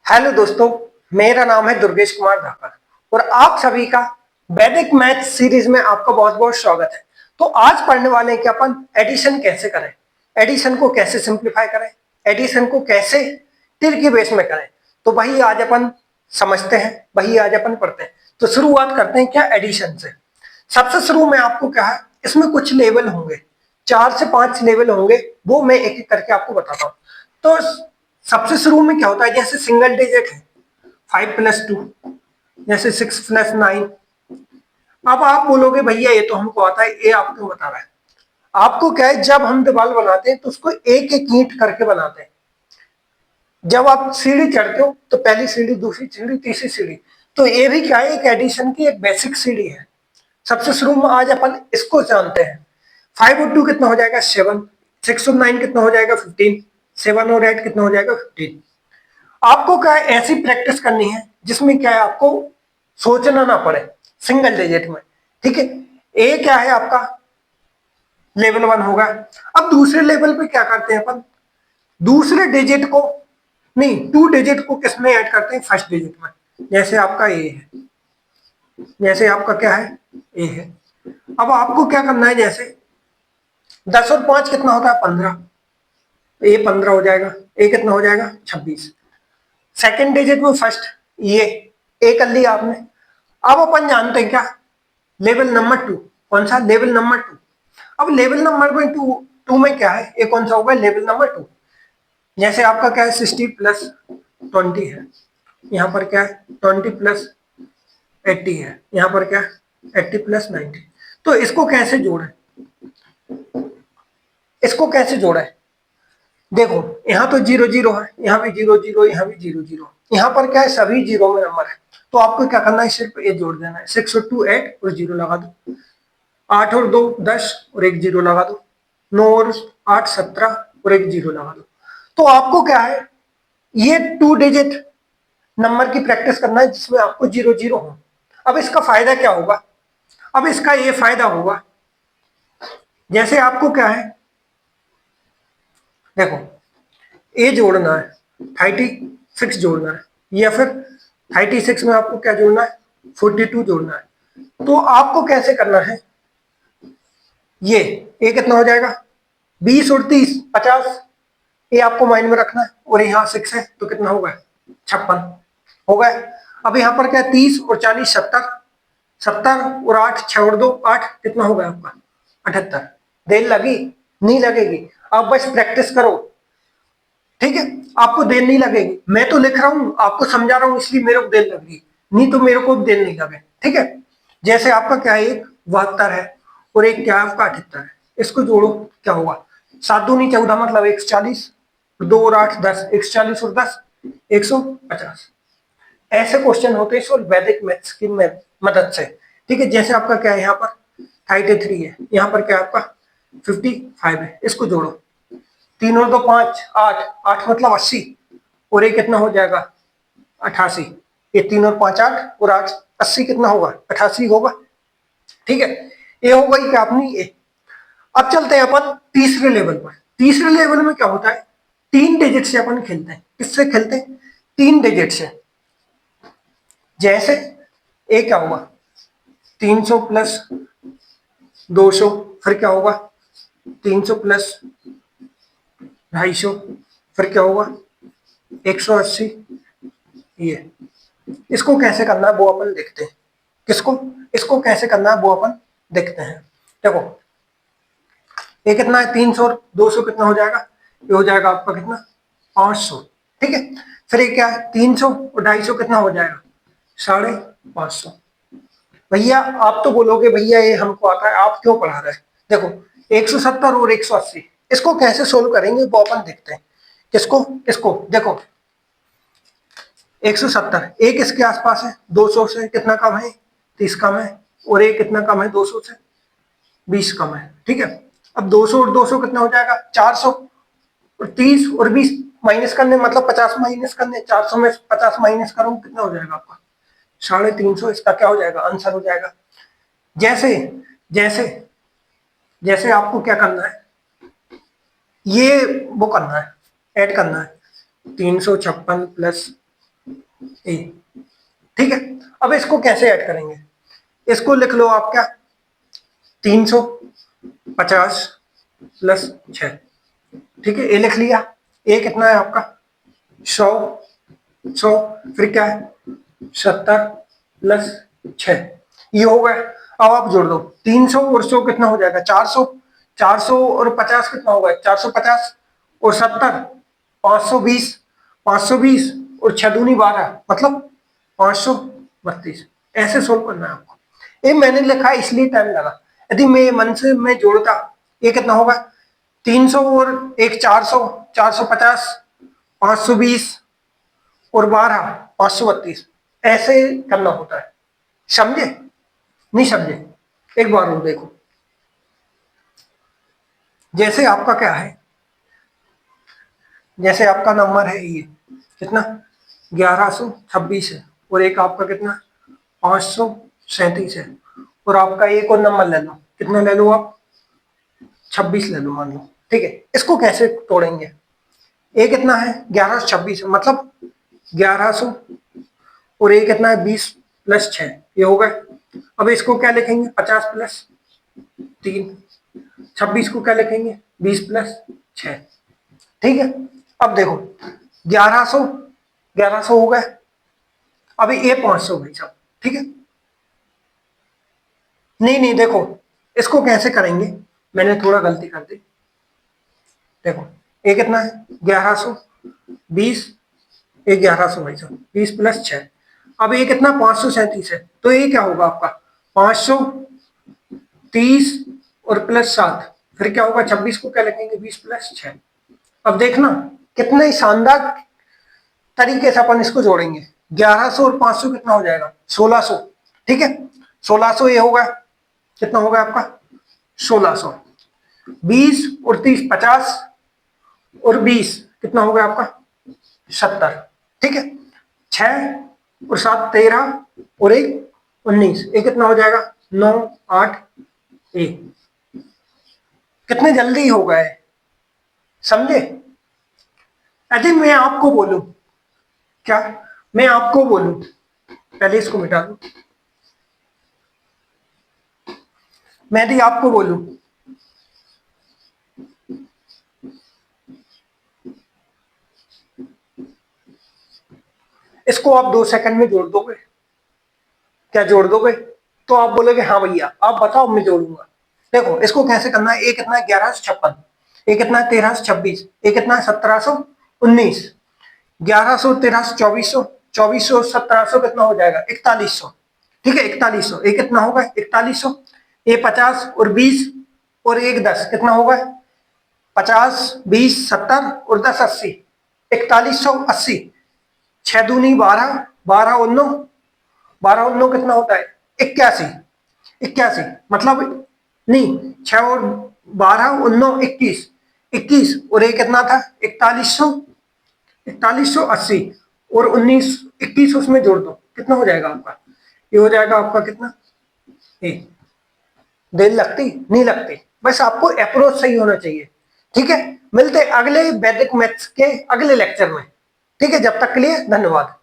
Hello दोस्तों, मेरा नाम है दुर्गेश कुमार धाकर और आप सभी का वैदिक मैथ सीरीज में आपका बहुत बहुत स्वागत है। तो आज पढ़ने वाले हैं कि अपन एडिशन कैसे करें, एडिशन को कैसे सिंप्लीफाई करें, एडिशन को कैसे तिर के बेस में करें। तो वही आज अपन समझते हैं, वही आज अपन पढ़ते हैं। तो शुरुआत करते हैं क्या एडिशन से। सबसे शुरू में आपको क्या है, इसमें कुछ लेवल होंगे, 4 से 5 लेवल होंगे, वो मैं एक एक करके आपको बताता हूँ। तो सबसे शुरू में क्या होता है, जैसे सिंगल डिजिट है 5+2, जैसे 6+9। अब आप बोलोगे भैया ये तो हमको आता है, ये आपको बता रहा है। आपको क्या है, जब हम दीवार बनाते हैं तो उसको एक एक ईंट करके बनाते हैं। जब आप सीढ़ी चढ़ते हो तो पहली सीढ़ी, दूसरी सीढ़ी, तीसरी सीढ़ी। तो ये भी क्या है, एक एडिशन की एक बेसिक सीढ़ी है। सबसे शुरू में आज अपन इसको जानते हैं। 5 और 2 कितना हो जाएगा 7, 6 और 9 कितना हो जाएगा 15, 7 और 8 कितना हो जाएगा 15। आपको क्या है, ऐसी प्रैक्टिस करनी है जिसमें क्या है, आपको सोचना ना पड़े सिंगल डिजिट में। ठीक है, ए क्या है आपका लेवल 1 होगा। अब दूसरे लेवल पे क्या करते हैं अपन, दूसरे डिजिट को नहीं, 2 डिजिट को किसमें ऐड करते हैं, फर्स्ट डिजिट में। जैसे आपका ए है, जैसे आपका क्या है ए है। अब आपको क्या करना है, जैसे 10 और 5 कितना होता है 15, ए 15 हो जाएगा, ए कितना हो जाएगा 26। सेकंड डिजिट में फर्स्ट ये ए कर लिया आपने। अब अपन जानते हैं क्या, लेवल नंबर 2। कौन सा, लेवल नंबर 2। अब लेवल नंबर में टू में क्या है, ये कौन सा होगा, लेवल नंबर 2। जैसे आपका क्या है 60+20 है, यहाँ पर क्या है 20+80 है, यहाँ पर क्या है 80+90। तो इसको कैसे जोड़े, इसको कैसे जोड़े, देखो यहाँ तो 0 0 है, यहाँ भी 0 0, यहाँ भी 0 0, यहाँ पर क्या है सभी 0 में नंबर है। तो आपको क्या करना है, सिर्फ ये जोड़ देना है। 6 और 2 8 और 0 लगा दो, 8 और 2 10 और एक 0 लगा दो, 9 और 8 17 और एक 0 लगा दो। तो आपको क्या है, ये 2 डिजिट नंबर की प्रैक्टिस करना है जिसमें आपको 0 0 हो। अब इसका फायदा क्या होगा, अब इसका ये फायदा होगा, जैसे आपको क्या है, देखो ए जोड़ना है, 36 जोड़ना है, या फिर 36 में आपको क्या जोड़ना है, 42 जोड़ना है। तो आपको कैसे करना है, ये ए कितना हो जाएगा 20 और 30 50, ये आपको माइंड में रखना है। और यहाँ 6 है तो कितना होगा 56 होगा। अब यहाँ पर क्या है 30 और 40 70, 70 और 8 6 और 2 8 कितना होगा आपका 78। देर लगी, नहीं लगेगी, आप बस प्रैक्टिस करो। ठीक है, आपको देर नहीं लगेगी, मैं तो लिख रहा हूं आपको समझा रहा हूं इसलिए मेरे को देर लगेगी, नहीं तो मेरे को देर नहीं लगे। ठीक है, जैसे आपका क्या है, एक 72 है और एक क्या है आपका 78 है, इसको जोड़ो क्या होगा, 7 दूनी 14 मतलब 140, 2 और 8 10, 140 और 10 150। ऐसे क्वेश्चन होते हैं वैदिक मैथ्स की मदद से। ठीक है, जैसे आपका क्या है, यहाँ पर 83 है, यहाँ पर क्या आपका 55 है, इसको जोड़ो, 3 और 2 5 8, 8 मतलब 80 और ये कितना हो जाएगा 88। ये 3 और 5 8 और 8 80 कितना होगा 88 होगा। ठीक है, ये हो गई क्या अपनी ये। अब चलते हैं अपन तीसरे लेवल पर। तीसरे लेवल में क्या होता है, 3 डिजिट से अपन खेलते हैं। किससे खेलते हैं, 3 डिजिट से। जैसे ए क्या होगा 300 प्लस 200, फिर क्या होगा 300 प्लस 250, फिर क्या होगा 180। ये इसको कैसे करना है वो अपन देखते हैं, किसको, इसको कैसे करना है वो अपन देखते हैं। देखो ये कितना है 300 और 200 कितना हो जाएगा, ये हो जाएगा आपका कितना 500। ठीक है, फिर ये क्या है 300 और 250 कितना हो जाएगा 550। भैया आप तो बोलोगे भैया ये हमको आता है, आप क्यों पढ़ा रहे हैं। देखो 170 और 180, इसको कैसे सोल्व करेंगे वो अपन देखते हैं। किसको, इसको देखो 170 एक इसके आसपास है, 200 से कितना कम है 30 कम है, और एक कितना कम है 200 से 20 कम है। ठीक है, अब 200 और 200 कितना हो जाएगा 400, और 30 और 20 माइनस करने मतलब 50 माइनस करने, 400 में 50 माइनस करूँ कितना हो जाएगा आपका 350। इसका क्या हो जाएगा आंसर हो जाएगा। जैसे जैसे जैसे आपको क्या करना है, ये वो करना है, ऐड करना है 356 प्लस ए। ठीक है, अब इसको कैसे ऐड करेंगे? इसको लिख लो आप क्या, 350 प्लस 6। ठीक है, ए लिख लिया। ए कितना है आपका? 100। 100 फिर क्या है? 70 प्लस 6, ये हो गया। अब आप जोड़ दो 300 और 100 कितना हो जाएगा? 400। 400 और 50 कितना होगा? 450 और 70 520। 520 और 6 दूनी 12 मतलब 532। ऐसे सोल्व करना है आपको। ये मैंने लिखा इसलिए टाइम लगा, यदि मैं मन से मैं जोड़ता, ये कितना होगा? 300 और एक 400, 450, 520 और 12 532, ऐसे करना होता है। समझे? नहीं समझे? एक बार और देखो। जैसे आपका क्या है, जैसे आपका नंबर है ये कितना? 1126 है, और एक आपका कितना? 537 है, और आपका एक और नंबर ले लो, कितना ले लो आप? 26 ले लो मान लो। ठीक है, इसको कैसे तोड़ेंगे? ए कितना है? 1126 मतलब 1100, और ए कितना है? 20 प्लस 6, ये हो गए। अब इसको क्या लिखेंगे? 50 प्लस 3। 26 को क्या लिखेंगे? 20 प्लस 6। ठीक है, अब देखो 1100, 1100 हो गए। अभी ए 500 भाई साहब। ठीक है, नहीं नहीं देखो, इसको कैसे करेंगे, मैंने थोड़ा गलती कर दी। देखो ए कितना है? 1100, 20, ये 1100 भाई साहब, 20 प्लस 6। अब ये कितना? 537 है, तो ये क्या होगा आपका? 530 और प्लस 7, फिर क्या होगा? 26 को क्या लिखेंगे? 20 प्लस 6। अब देखना कितने शानदार तरीके से अपन इसको जोड़ेंगे। 1100 और 500 कितना हो जाएगा? 1600। ठीक है, 1600 ये होगा, कितना होगा आपका? 1600। 20 और 30 50, और 20 कितना हो गया आपका? 70। ठीक है, 6 और 7 13, और 1 19, ये कितना हो जाएगा? 9 8 1। कितने जल्दी हो गए, समझे? यदि मैं आपको बोलूं, क्या मैं आपको बोलूं, पहले इसको मिटा दूं, मैं यदि आपको बोलूं इसको आप 2 सेकंड में जोड़ दोगे, क्या जोड़ दोगे? तो आप बोलोगे हाँ भैया, आप बताओ मैं जोड़ूंगा। देखो इसको कैसे करना है। एक कितना है? 1156, एक कितना है? 1326, एक कितना है? 1719। 1100 1300 2400, 2400 1700 कितना हो जाएगा? 4100। ठीक है, 4100, एक कितना होगा? 4100। ये 50 और 20 और एक 10 कितना होगा? 50 20 70 और 10 80, 4180। 6 दूनी 12, 12 19, 12 19 कितना होता है? 81। 81 मतलब, नहीं, 6 और 12 19 21, 21 और एक कितना था? 4100, 4180, और 19 21 उसमें जोड़ दो, कितना हो जाएगा आपका? ये हो जाएगा आपका कितना? ए। देर लगती नहीं लगती, बस आपको अप्रोच सही होना चाहिए। ठीक है, मिलते अगले वैदिक मैथ्स के अगले लेक्चर में। ठीक है, जब तक के लिए धन्यवाद।